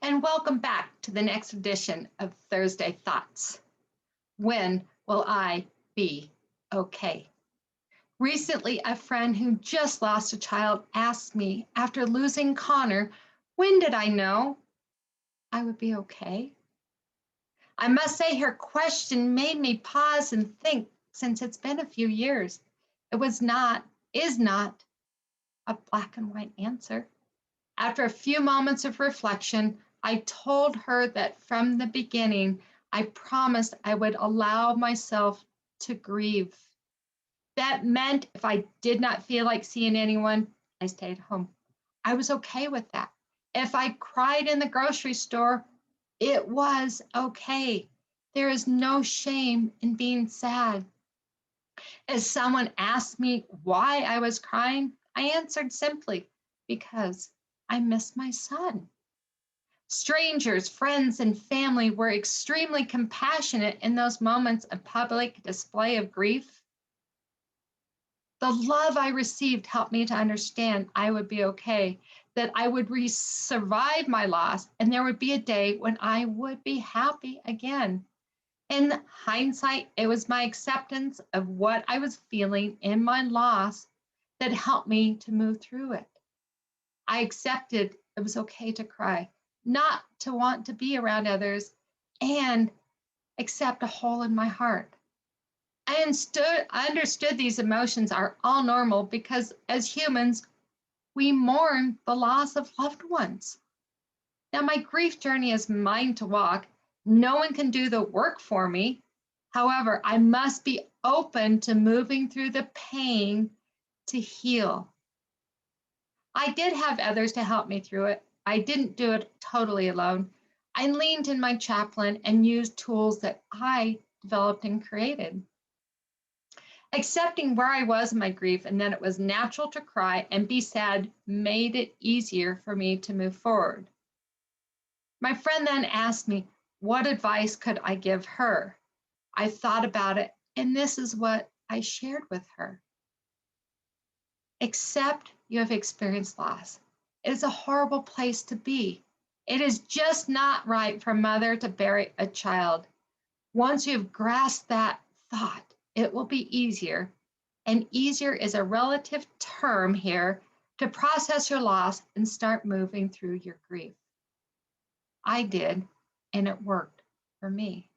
and welcome back to the next edition of Thursday Thoughts. When will I be okay? Recently, a friend who just lost a child asked me after losing Connor, when did I know I would be okay? I must say, her question made me pause and think since it's been a few years. It is not a black and white answer. After a few moments of reflection, I told her that from the beginning, I promised I would allow myself to grieve. That meant if I did not feel like seeing anyone, I stayed home. I was okay with that. If I cried in the grocery store, it was okay. There is no shame in being sad. As someone asked me why I was crying, I answered simply, because I miss my son. Strangers, friends, and family were extremely compassionate in those moments of public display of grief. The love I received helped me to understand I would be okay, that I would survive my loss, and there would be a day when I would be happy again. In hindsight, it was my acceptance of what I was feeling in my loss that helped me to move through it. I accepted it was okay to cry, not to want to be around others, and accept a hole in my heart. I understood these emotions are all normal because as humans, we mourn the loss of loved ones. Now, my grief journey is mine to walk. No one can do the work for me. However, I must be open to moving through the pain to heal. I did have others to help me through it. I didn't do it totally alone. I leaned in my chaplain and used tools that I developed and created. Accepting where I was in my grief and that it was natural to cry and be sad made it easier for me to move forward. My friend then asked me, what advice could I give her? I thought about it, and this is what I shared with her. Accept you have experienced loss. It is a horrible place to be. It is just not right for a mother to bury a child. Once you've grasped that thought, it will be easier. And easier is a relative term here to process your loss and start moving through your grief. I did, and it worked for me.